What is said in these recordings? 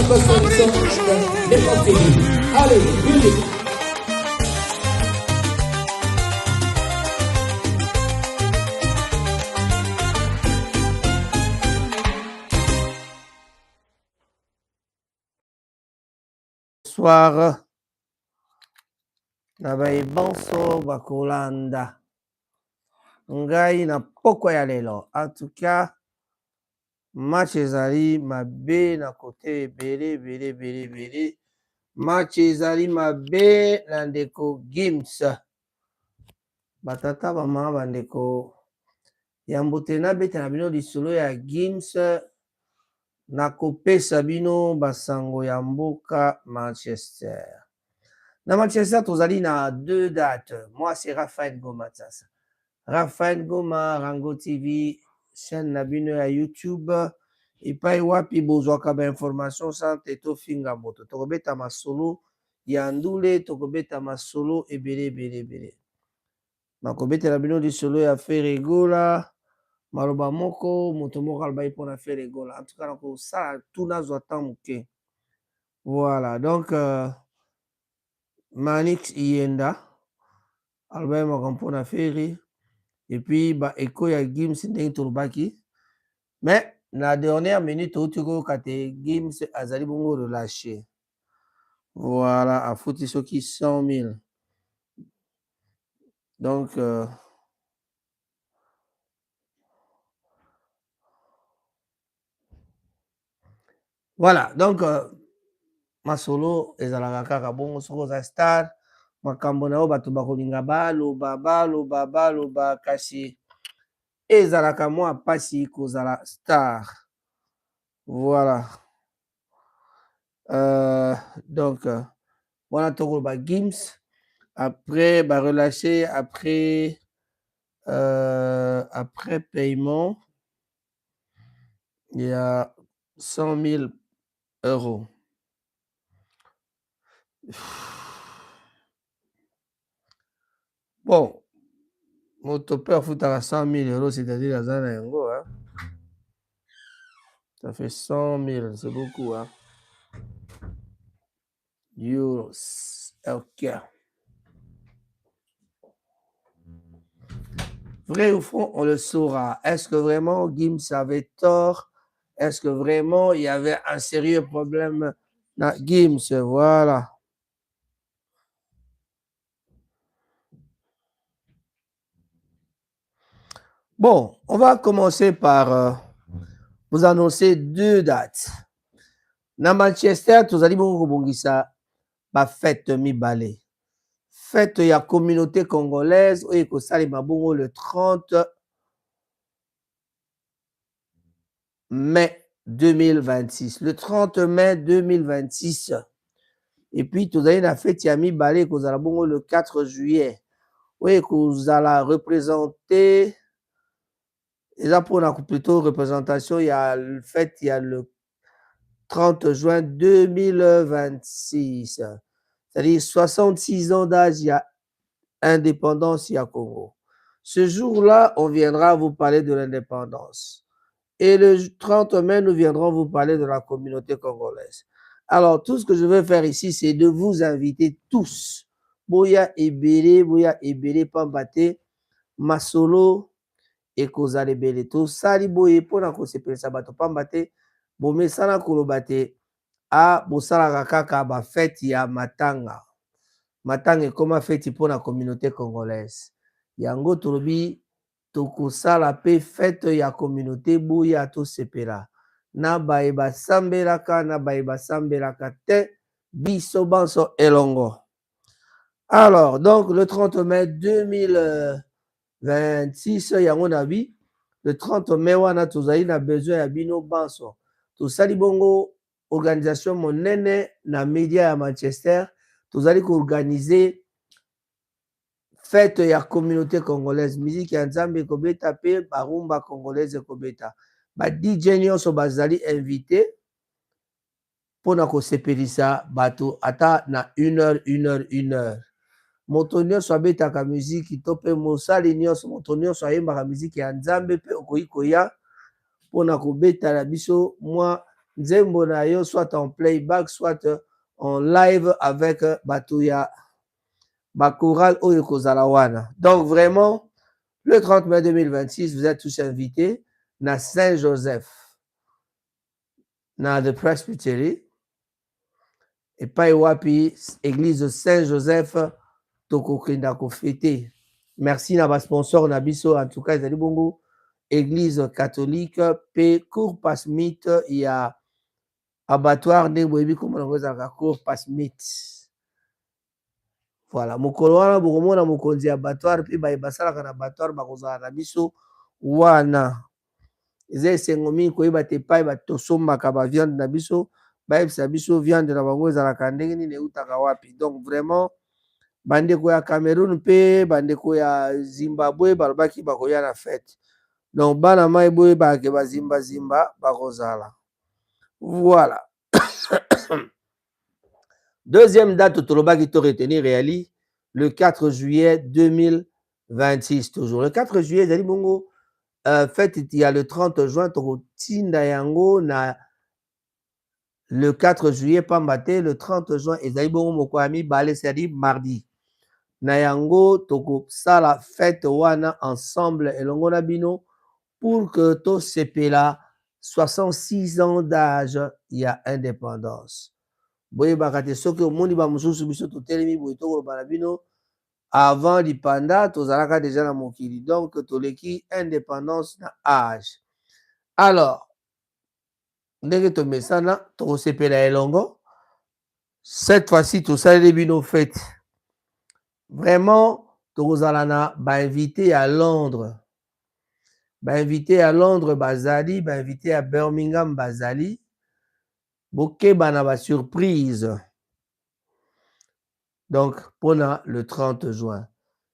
Allez, musique. Bonsoir. Nabai bonso bakolanda. Ngai na poko ya lelo. En tout cas, match ezali mabe na côté belé. Match ezali mabe na ndeko Gims. Batata mama bandeko yambote na bete na bino lisolo ya Gims na kopesa bino basango ya mboka Manchester. Na Manchester, tozali na 2 dates. Moi, c'est Raphaël Goma. Raphaël Goma, Rango TV, chaîne Nabino à YouTube. Et pas wapi bozwaka ba information sans teto finga moto. Tokobeta masolo yandule, tokobeta masolo ebele. Makobeta Nabino di solo ya Ferregola, maloba moko, moto moko albai pona Ferregola. En tout cas, ça tout na zwata muke. Voilà, donc Manix Ienda, Albert Makampona Ferry, et puis bah, Eko ya Gims ndenge tolobaki. Mais la dernière minute, Otiko Kate Gims Azali Bongo relâché. Voilà, à fouti ce qui 100 000. Donc, voilà, donc, ma solo, ezalaka kaka bongo soko za star. Makambo na yo bato bakolinga baloba kasi ezalaka mwa pasi kozala star. Voilà. Donc, voilà Tokoloba Gims. Après, bah, relâché, après paiement, il y a 100 000 euros. Bon, mon topeur fout à 100 000 euros, c'est-à-dire la zone yango, hein. Ça fait 100 000, c'est beaucoup, hein. Euros. Ok. Vrai ou faux, on le saura. Est-ce que vraiment Gims avait tort? Est-ce que vraiment il y avait un sérieux problème dans Gims? Voilà. Bon, on va commencer par vous annoncer 2 dates. Na Manchester, tozali bongo kobongisa ba fête mibale. Fête ya communauté congolaise oyo ekosalema bongo le 30 mai 2026. Le 30 mai 2026. Et puis tozali na fête ya mibale ekozala bongo le 4 juillet. Oyo ekozala représenter eza mpona plutôt représentation ya fête ya le 30 juin 2026. C'est-à-dire 66 ans d'âge, il y a indépendance, il y a Congo. Ce jour-là, on viendra vous parler de l'indépendance. Et le 30 mai, nous viendrons vous parler de la communauté congolaise. Alors, tout ce que je veux faire ici, c'est de vous inviter tous. Boya Ebele, Pambate, Masolo, et Kozale Beleto, Sali Boye, Pona Kosepele Sabato, Pambate, Bome Sana Kolobate, a Bosala Kaka, ba fête ya Matanga. Matanga comme fête pour la communauté congolaise. Yango Torobi, Tokosala pe fête ya communauté Boya to Sepela. Na baeba sambelaka, na baeba sambelaka te, biso banso elongo. Alors, donc, le 30 mai 2026, yango nabi, le 30 mai, wana tozali na besoin ya bino banso. Tosali bongo organisation monene na média ya Manchester. Tozali organiser fête ya communauté congolaise. Musique ya nzambe kobeta pe barumba congolaise kobeta. Ba DJ nyonso bazali invité pona kosepelisa bato ata na 1 heure. Moto nyonso abetaka musique to pe mosali nyonso moto nyonso ayembaka musique ya nzambe pe okoki koya pona kobeta la biso mwa nzembo na yo soit en playback, soit en live avec Batouya Bakoral Oyo Kozala wana. Donc vraiment, le 30 mai 2026, vous êtes tous invités na Saint-Joseph, na The Presbytery, et pas wapi, église Saint-Joseph, tokokinda kofete. Merci na ba sponsor na biso, en tout cas, ezali bongo, église catholique, pe cour Pasmit, il y a abattoir nde boyebi komona ngo ezalaka cour Pasmit. Voilà, mokolo wana bokomona mokonzi ya abattoir mpe baye basalaka na abattoir bakozala na biso wana. Eza esengo mingi koyeba te epai tosombaka baviande na biso, bayebisa biso viande na bango ezalaka ndenge nini eutaka wapi. Donc vraiment bandeko ya Cameroun mpe bandeko ya Zimbabwe balobaki bakoya na fête. Donc bana mai boyeba ke bazimbazimba bakozala. Voilà. Deuxième date tolobaki to retenir réali le 4 juillet 2026 toujours. Le 4 juillet ezali bongo fête il y a le 30 juin tokotinda yango na le 4 juillet pambate le 30 juin ezali bongo moko ya mibale c'est-à-dire mardi. Na yango tokosala fête wana ensemble elongo na bino pour que to sepela 66 ans d'âge ya indépendance. Boyebaka te soki omoni bamosusu biso totelemi boye tokoloba na bino avant lipanda tozalaka déjà na mokili, donc toleki indépendance na âge. Alors ndenge tomesana tokosepela elongo, cette fois-ci tosaleli bino fête. Vraiment tokozala na bainvité à Londres, bainvité à Londres bazali, bainvité à Birmingham bazali, bokeba na ba surprise. Donc pona le 30 juin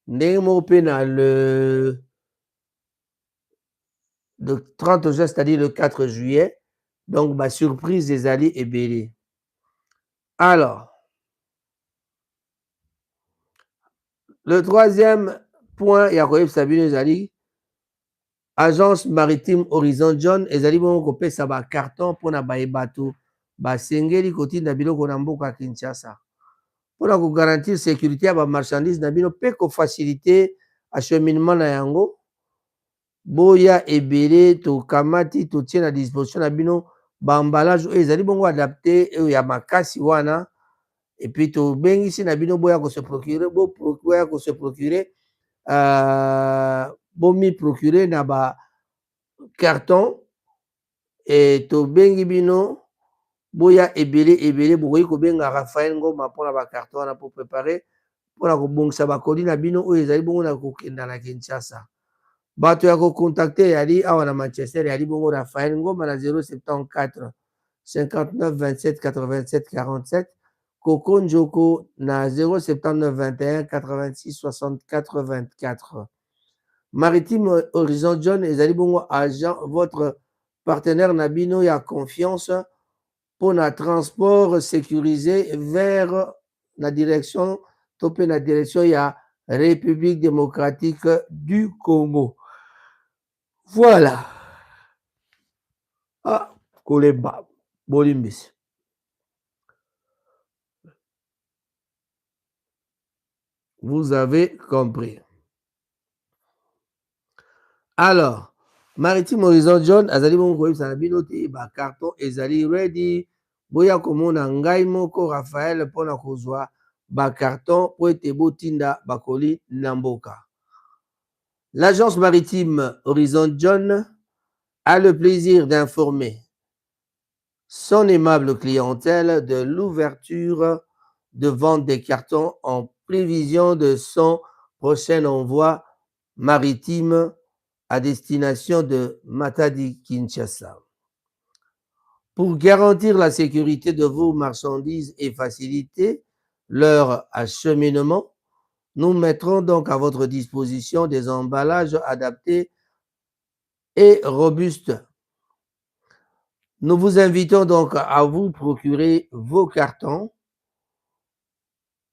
ndenge moko mpe na le 30 juin, c'est-à-dire le 4 juillet, donc ba surprise ezali ebele. Alors le troisième point ya koyebisa bino ezali agence maritime Horizon John ezali bongo kopesa ba carton mpona bayebato basengeli kotinda biloko na mboka ya Kinshasa mpona kogarantir sécurité ya bamarchandise na bino mpe kofacilité acheminement na yango. Boya ebele tokamati totie na disposition na bino baemballage oyo ezali bongo adapté oyo ya makasi wana, epuis tobengisi na bino boya kose procure bomi procure na ba carton et tobengi bino boya ebele bokoki kobenga Raphaël Ngoma mpona ba carton wana po préparer mpona kobongisa bakoli na bino oyo ezali bongo na kokenda na Kinshasa. Bato ya kocontacte yali awa na Manchester yali bongo Raphaël Ngoma na 074 59 27 87 47, Koko Njoko na 079 21 86 64 24. Maritime Horizon John ezali bongo agent votre partenaire na bino ya confiance pour na transport sécurisé vers la direction topé na direction ya République démocratique du Congo. Voilà. Ah, Koleba, Bolimbis. Vous avez compris. Alors, Maritime Horizon John, azali bongo koyebisa na bino te ba carton ezali ready. Boya komona ngai moko Raphaël mpona kozwa ba carton po ete botinda bakoli na mboka. L'agence maritime Horizon John a le plaisir d'informer son aimable clientèle de l'ouverture de vente des cartons en prévision de son prochain envoi maritime à destination de Matadi, Kinshasa. Pour garantir la sécurité de vos marchandises et faciliter leur acheminement, nous mettrons donc à votre disposition des emballages adaptés et robustes. Nous vous invitons donc à vous procurer vos cartons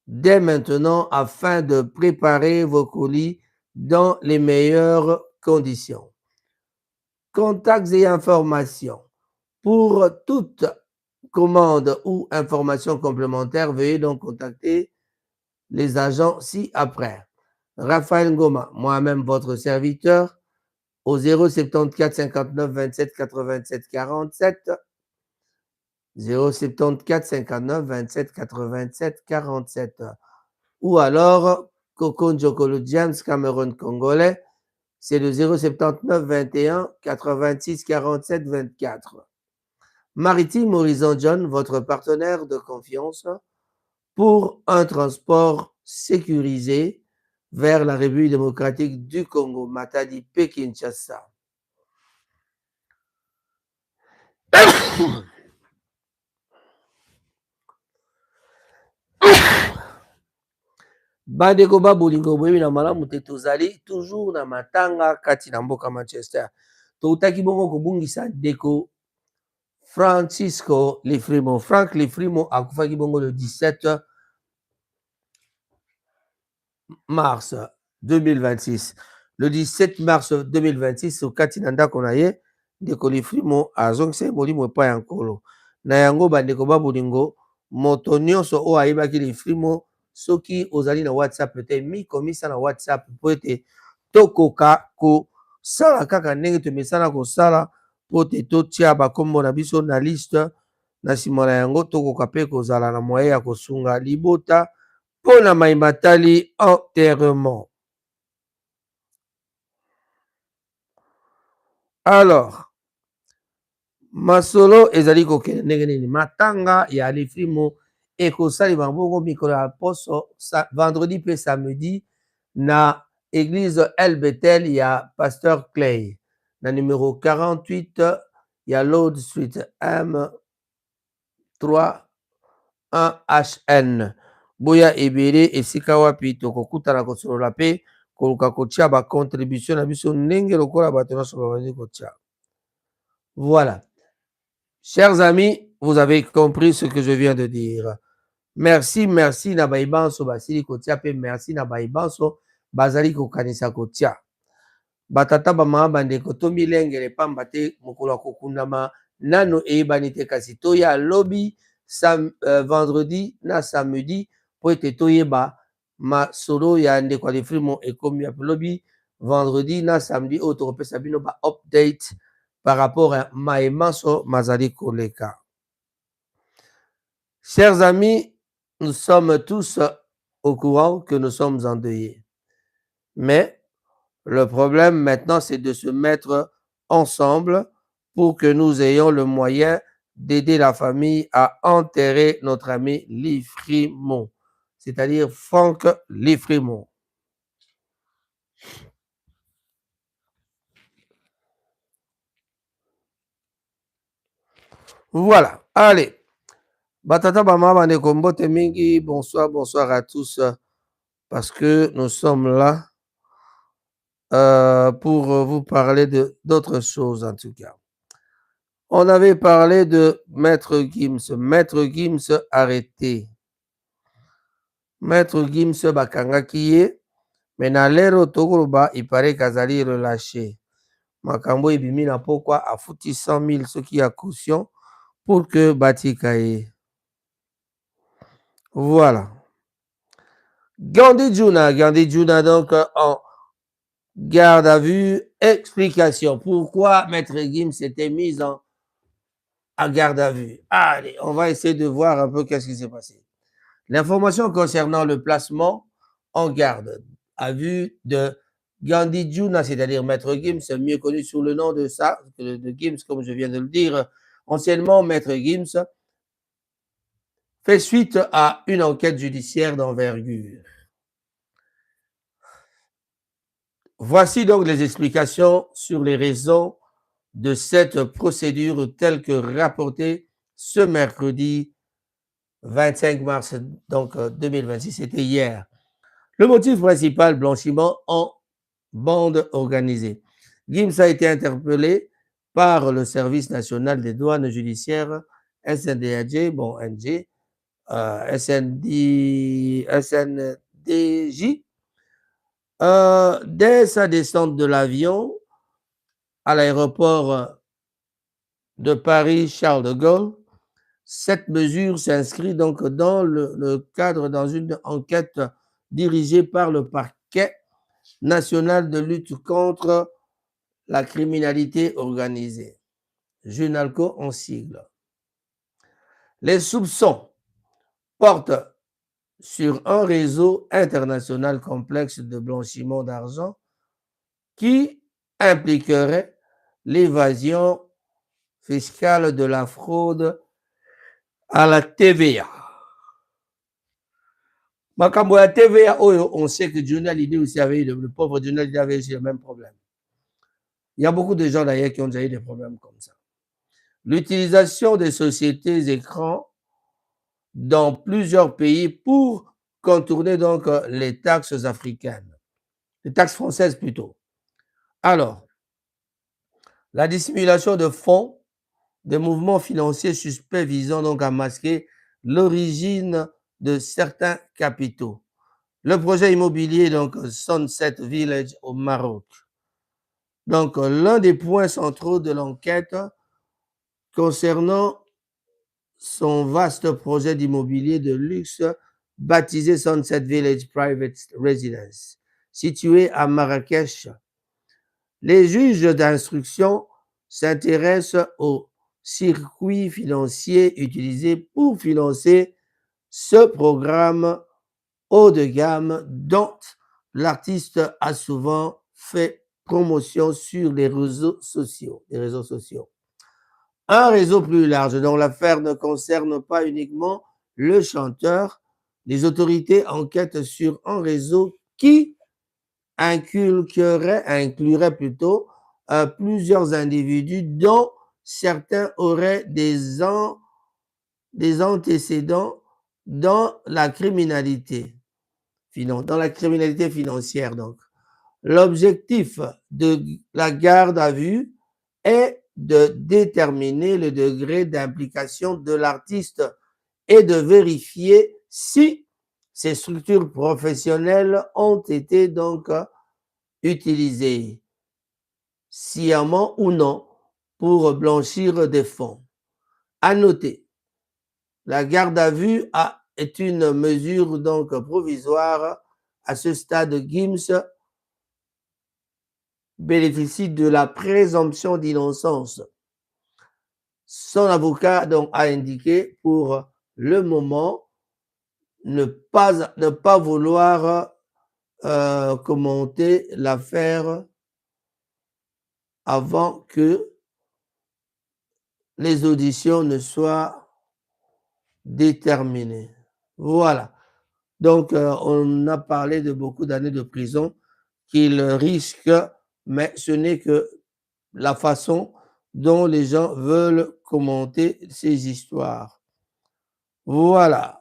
dès maintenant afin de préparer vos colis dans les meilleures conditions. Contacts et informations Pour toute commande ou information complémentaire, veuillez donc contacter les agents ci-après. Raphaël Ngoma, moi-même votre serviteur, au 074 59 27 87 47, 074 59 27 87 47. Ou alors, Coco Njokolo James Cameroun Congolais, c'est le 079 21 86 47 24. Maritime Horizon John, votre partenaire de confiance pour un transport sécurisé vers la République démocratique du Congo, Matadi Pékin-Kinshasa. Bandeko babolingo boyebi na malamu te tozali toujours na matanga kati na mboka Manchester. Toutaki bongo kobungisa ndeko Francisco Lifrimo. Frank Lifrimo akufaki bongo le 17 mars 2026. Le 17 mars 2026 okati na ndako na ye ndeko Lifrimo azongisa molimo epai ya nkolo. Na yango bandeko babolingo moto nyonso oyo ayebaki Lifrimo soki ozali na WhatsApp te mikomisa na WhatsApp po ete tokoka kosala kaka ndenge tomesana kosala po te totia bakombo na biso na liste na nsima na yango tokoka mpe kozala na moyen ya kosunga libota mpo na mayimba tali enterrement. Alors masolo ezali kokende ndenge nini matanga ya Lifrimo ekosalema bongo mikolo ya poso vendredi mpe samedi na église El Bethel ya Pasteur Clay na numéro 48 ya Lord Street M3 1HN. Boya ebele esika wapi tokokutana kosolola mpe koluka kotia bacontribution na biso ndenge lokola bato nyonso babandi kotia. Voilà. Chers amis, vous avez compris ce que je viens de dire. Merci, merci na baibanso basili kotia pe merci na baibanso bazali kokanisa kotia. Batata bamama bandeko tomilengele pamba te mokolo kokundama nano eyebani te kasi toya lobi vendredi na samedi po ete toyeba masolo ya ndeko Lifrimo ekomi ya lobi vendredi na samedi oyo tokopesa bino ba update par rapport à Maïmanso Mazali Koleka. Chers amis, nous sommes tous au courant que nous sommes endeuillés. Mais le problème maintenant, c'est de se mettre ensemble pour que nous ayons le moyen d'aider la famille à enterrer notre ami Lifrimo, c'est-à-dire Frank Lifrimo. Voilà, allez. Batata Bama Bandeko Mbote Mingi, bonsoir, bonsoir à tous, parce que nous sommes là pour vous parler d'autres choses en tout cas. On avait parlé de Maître Gims. Maître Gims arrêté. Maître Gims Bakangakiye, mais na lero Togoloba, il paraît qu'Azali relâché. Makambo ebimi na pokwa afuti 100 000 ce qui a caution pour que Batikaye. Voilà. Gandhi Juna donc en garde à vue. Explication. Pourquoi Maître Gims s'était mis en garde à vue? Allez, on va essayer de voir un peu qu'est-ce qui s'est passé. L'information concernant le placement en garde à vue de Gandhi Juna, c'est-à-dire Maître Gims, mieux connu sous le nom de Gims, comme je viens de le dire, anciennement Maître Gims, fait suite à une enquête judiciaire d'envergure. Voici donc les explications sur les raisons de cette procédure telle que rapportée ce mercredi 25 mars donc 2026, c'était hier. Le motif principal, blanchiment en bande organisée. Gims a été interpellé par le Service national des douanes judiciaires, SNDJ, bon NG, SNDJ, dès sa descente de l'avion à l'aéroport de Paris Charles de Gaulle. Cette mesure s'inscrit donc dans le cadre dans une enquête dirigée par le parquet national de lutte contre la criminalité organisée, JUNALCO en sigle. Les soupçons portent sur un réseau international complexe de blanchiment d'argent qui impliquerait l'évasion fiscale de la fraude à la TVA. Makambo ya TVA, on sait que Johnny Hallyday aussi avait eu, le pauvre Johnny Hallyday avait eu le même problème. Il y a beaucoup de gens d'ailleurs qui ont déjà eu des problèmes comme ça. L'utilisation des sociétés écrans dans plusieurs pays pour contourner donc les taxes africaines, les taxes françaises plutôt. Alors, la dissimulation de fonds, des mouvements financiers suspects visant donc à masquer l'origine de certains capitaux. Le projet immobilier, donc Sunset Village au Maroc. Donc, l'un des points centraux de l'enquête concernant son vaste projet d'immobilier de luxe baptisé Sunset Village Private Residence, situé à Marrakech. Les juges d'instruction s'intéressent aux circuits financiers utilisés pour financer ce programme haut de gamme dont l'artiste a souvent fait promotion sur les réseaux sociaux. Un réseau plus large dont l'affaire ne concerne pas uniquement le chanteur. Les autorités enquêtent sur un réseau qui inclurait plutôt plusieurs individus dont certains auraient des antécédents dans la criminalité financière. Donc, l'objectif de la garde à vue est de déterminer le degré d'implication de l'artiste et de vérifier si ces structures professionnelles ont été donc utilisées sciemment ou non pour blanchir des fonds. À noter, la garde à vue est une mesure donc provisoire. À ce stade, Gims bénéficie de la présomption d'innocence. Son avocat donc a indiqué pour le moment ne pas vouloir commenter l'affaire avant que les auditions ne soient déterminées. Voilà. Donc, on a parlé de beaucoup d'années de prison qu'il risque, mais ce n'est que la façon dont les gens veulent commenter ces histoires. Voilà.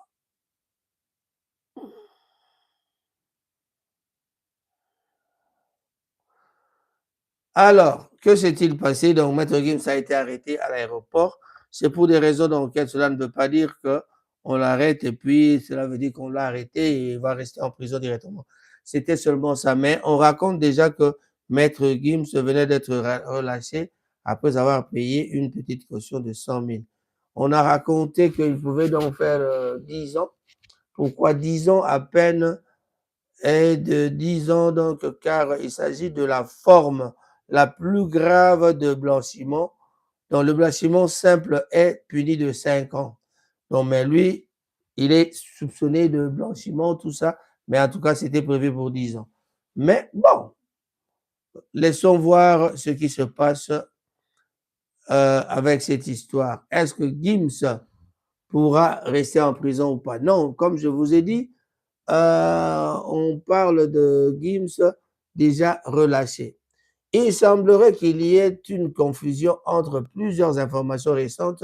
Alors, que s'est-il passé? Donc, Maître Gims a été arrêté à l'aéroport. C'est pour des raisons d'enquête. Cela ne veut pas dire qu'on l'arrête et puis cela veut dire qu'on l'a arrêté et il va rester en prison directement. C'était seulement ça. Mais on raconte déjà que Maître Gims venait d'être relâché après avoir payé une petite caution de 100 000. On a raconté qu'il pouvait donc faire 10 ans. Pourquoi 10 ans à peine? Et de 10 ans donc, car il s'agit de la forme la plus grave de blanchiment. Donc, le blanchiment simple est puni de 5 ans. Donc, mais lui, il est soupçonné de blanchiment, tout ça. Mais en tout cas, c'était prévu pour 10 ans. Mais bon, laissons voir ce qui se passe avec cette histoire. Est-ce que Gims pourra rester en prison ou pas? Non, comme je vous ai dit, on parle de Gims déjà relâché. Il semblerait qu'il y ait une confusion entre plusieurs informations récentes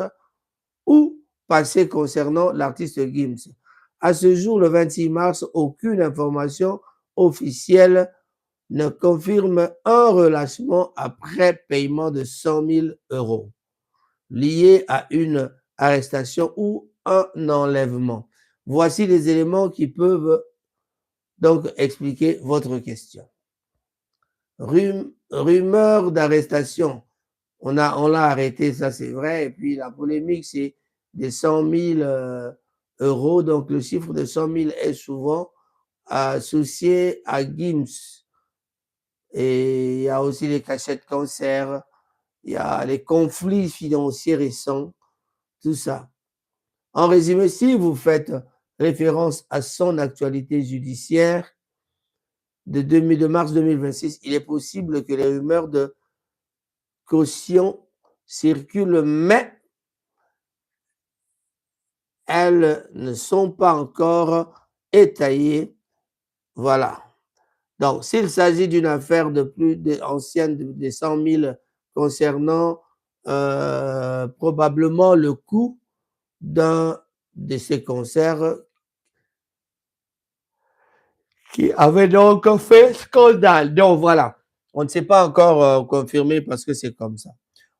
ou passées concernant l'artiste Gims. À ce jour, le 26 mars, aucune information officielle ne confirme un relâchement après paiement de 100 000 € lié à une arrestation ou un enlèvement. Voici les éléments qui peuvent donc expliquer votre question. Rumeur d'arrestation. on l'a arrêté, ça c'est vrai. Et puis la polémique, c'est des 100 000 euros. Donc le chiffre de 100 000 est souvent associé à Gims. Et il y a aussi les cachettes cancer, il y a les conflits financiers récents, tout ça. En résumé, si vous faites référence à son actualité judiciaire de mars 2026, il est possible que les rumeurs de caution circulent, mais elles ne sont pas encore étayées. Voilà. Donc, s'il s'agit d'une affaire de plus ancienne de 100 000 concernant probablement le coût d'un de ces concerts qui avait donc fait scandale. Donc, voilà. On ne s'est pas encore confirmé parce que c'est comme ça.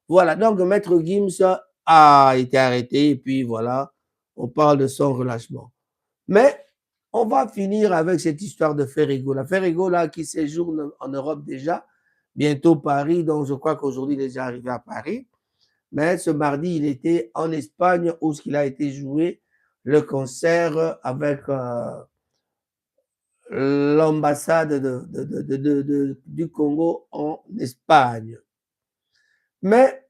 Voilà. Donc, Maître Gims a été arrêté et puis voilà, on parle de son relâchement. Mais on va finir avec cette histoire de Ferrigola. Ferrigola qui séjourne en Europe déjà, bientôt Paris, donc je crois qu'aujourd'hui il est déjà arrivé à Paris. Mais ce mardi, il était en Espagne où il a été joué le concert avec l'ambassade du Congo en Espagne. Mais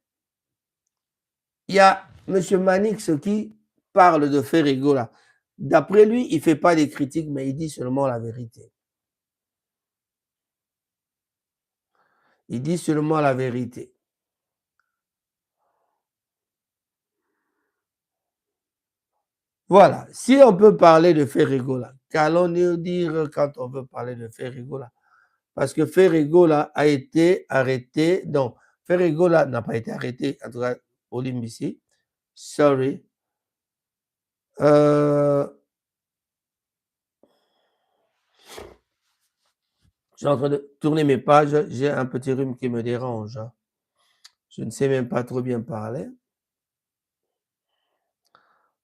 il y a M. Manix qui parle de Ferrigola. D'après lui, il ne fait pas des critiques, mais il dit seulement la vérité. Il dit seulement la vérité. Voilà. Si on peut parler de Ferrigola, qu'allons-nous dire quand on veut parler de Ferrigola? Parce que Ferrigola a été arrêté. Donc, Ferrigola n'a pas été arrêté, en tout cas, au Limbisi. Sorry. Je suis en train de tourner mes pages. J'ai un petit rhume qui me dérange. Je ne sais même pas trop bien parler.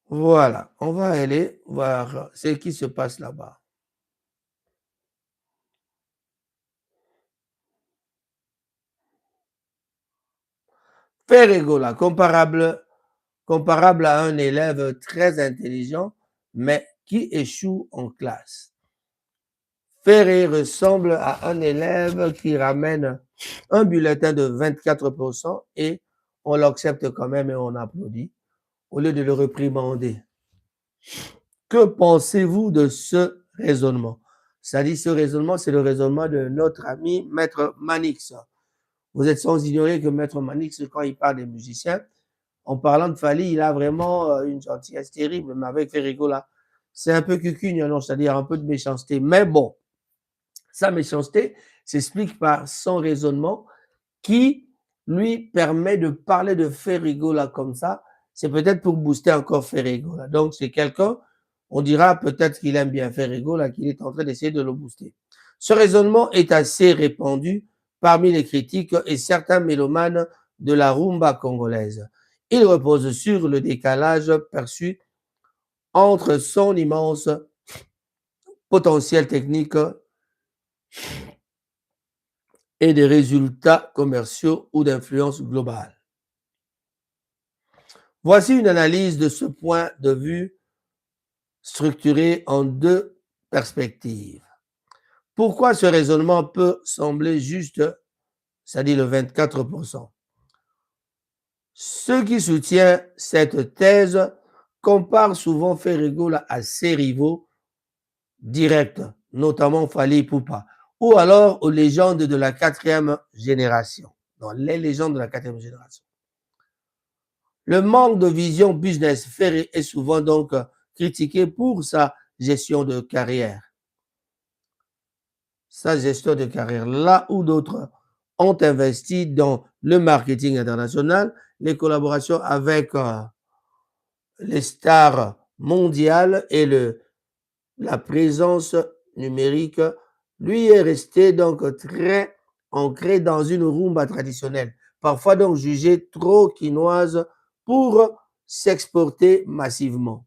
Voilà. On va aller voir ce qui se passe là-bas. Ferrigola, comparable à un élève très intelligent, mais qui échoue en classe. Ferré ressemble à un élève qui ramène un bulletin de 24% et on l'accepte quand même et on applaudit au lieu de le réprimander. Que pensez-vous de ce raisonnement? C'est-à-dire, ce raisonnement, c'est le raisonnement de notre ami Maître Manix. Vous êtes sans ignorer que Maître Manix, quand il parle des musiciens, en parlant de Fally, il a vraiment une gentillesse terrible, mais avec Ferrigola, c'est un peu cucugne, c'est-à-dire un peu de méchanceté. Mais bon, sa méchanceté s'explique par son raisonnement qui lui permet de parler de Ferrigola comme ça. C'est peut-être pour booster encore Ferrigola. Donc, c'est quelqu'un, on dira peut-être qu'il aime bien Ferrigola, qu'il est en train d'essayer de le booster. Ce raisonnement est assez répandu parmi les critiques et certains mélomanes de la rumba congolaise. Il repose sur le décalage perçu entre son immense potentiel technique et des résultats commerciaux ou d'influence globale. Voici une analyse de ce point de vue structuré en deux perspectives. Pourquoi ce raisonnement peut sembler juste, c'est-à-dire le 24%? Ceux qui soutiennent cette thèse comparent souvent Ferrigola à ses rivaux directs, notamment Fally Ipupa, ou alors aux légendes de la quatrième génération. Non, les légendes de la quatrième génération. Le manque de vision business, Ferré est souvent donc critiqué pour sa gestion de carrière. Sa gestion de carrière, là où d'autres ont investi dans le marketing international, les collaborations avec les stars mondiales et la présence numérique, lui est resté donc très ancré dans une rumba traditionnelle, parfois donc jugée trop quinoise pour s'exporter massivement.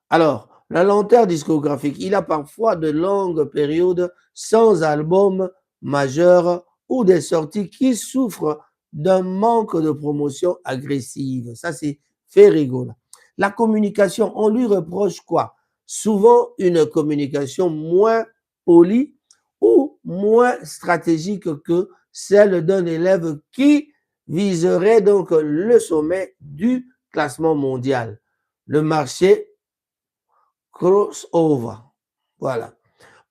Alors, la lenteur discographique, il a parfois de longues périodes sans album majeur ou des sorties qui souffrent d'un manque de promotion agressive. Ça, c'est Ferrigola. La communication, on lui reproche quoi? Souvent une communication moins polie ou moins stratégique que celle d'un élève qui viserait donc le sommet du classement mondial. Le marché crossover. Voilà.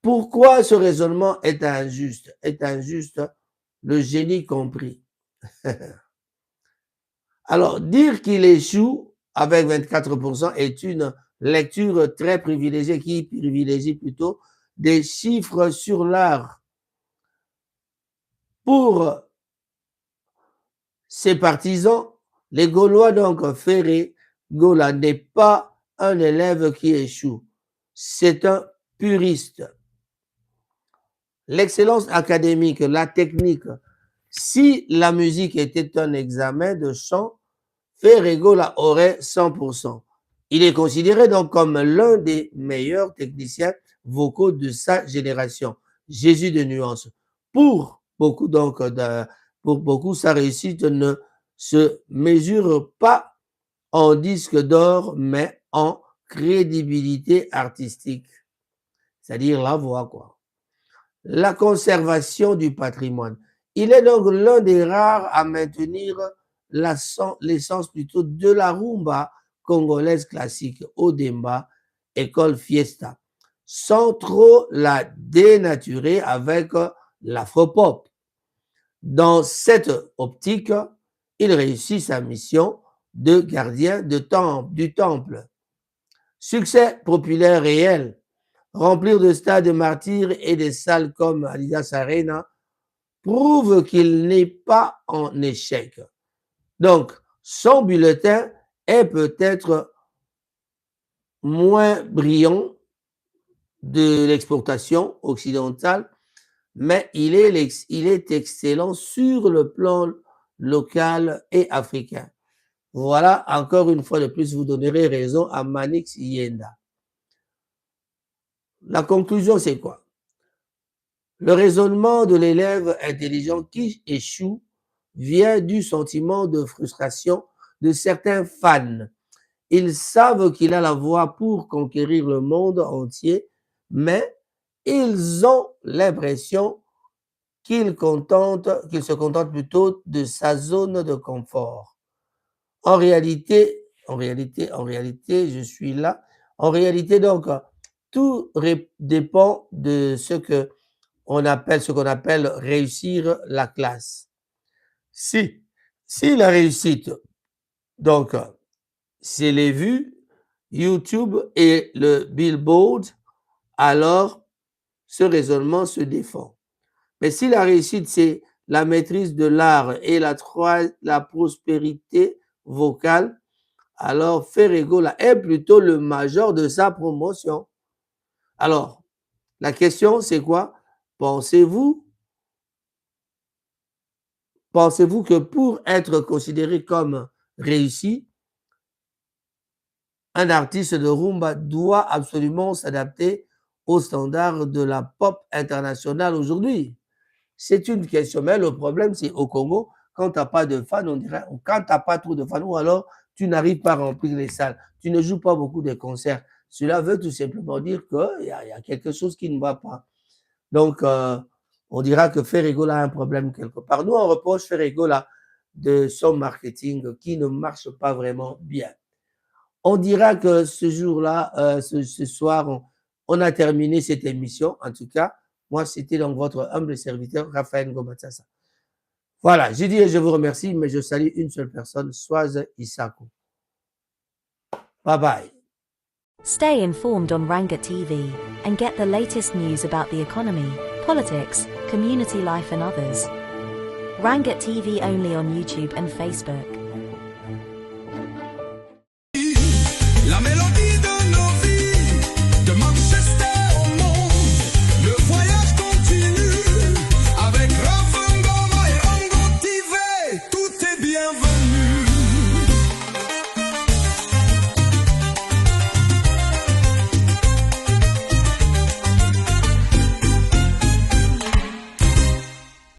Pourquoi ce raisonnement est injuste? Est injuste, le génie compris. Alors, dire qu'il échoue avec 24% est une lecture très privilégiée qui privilégie plutôt des chiffres sur l'art. Pour ses partisans, les Gaulois donc Ferrigola n'est pas un élève qui échoue, c'est un puriste. L'excellence académique, la technique, si la musique était un examen de chant, Ferrigola aurait 100%. Il est considéré donc comme l'un des meilleurs techniciens vocaux de sa génération. Jésus de nuances. Pour beaucoup donc, pour beaucoup, sa réussite ne se mesure pas en disque d'or, mais en crédibilité artistique. C'est-à-dire la voix, quoi. La conservation du patrimoine. Il est donc l'un des rares à maintenir l'essence plutôt de la rumba congolaise classique, Odemba, école fiesta, sans trop la dénaturer avec l'afropop. Dans cette optique, il réussit sa mission de gardien du temple. Succès populaire réel. Remplir de stades de martyrs et des salles comme Adidas Arena prouve qu'il n'est pas en échec. Donc, son bulletin est peut-être moins brillant de l'exportation occidentale, mais il est excellent sur le plan local et africain. Voilà, encore une fois de plus, vous donnerez raison à Manix Yenda. La conclusion, c'est quoi? Le raisonnement de l'élève intelligent qui échoue vient du sentiment de frustration de certains fans. Ils savent qu'il a la voix pour conquérir le monde entier, mais ils ont l'impression qu'il se contente plutôt de sa zone de confort. En réalité, je suis là. En réalité, donc, tout dépend de ce qu'on appelle réussir la classe. Si la réussite, donc, c'est les vues, YouTube et le Billboard, alors ce raisonnement se défend. Mais si la réussite, c'est la maîtrise de l'art et la prospérité vocale, alors Ferrigola est plutôt le major de sa promotion. Alors, la question, c'est quoi? Pensez-vous que pour être considéré comme réussi, un artiste de rumba doit absolument s'adapter aux standards de la pop internationale aujourd'hui? C'est une question, mais le problème, c'est au Congo, quand tu n'as pas de fans, on dirait, quand tu n'as pas trop de fans, ou alors tu n'arrives pas à remplir les salles, tu ne joues pas beaucoup de concerts. Cela veut tout simplement dire qu'il y a quelque chose qui ne va pas. Donc, on dira que Ferrigola a un problème quelque part. Nous, on reproche Ferrigola de son marketing qui ne marche pas vraiment bien. On dira que ce jour-là, ce soir, on a terminé cette émission. En tout cas, moi, c'était donc votre humble serviteur, Raphaël Ngomatsasa. Voilà, je dis et je vous remercie, mais je salue une seule personne, Soise Isako. Bye bye. Stay informed on Ranga TV and get the latest news about the economy, politics, community life and others. Ranga TV only on YouTube and Facebook.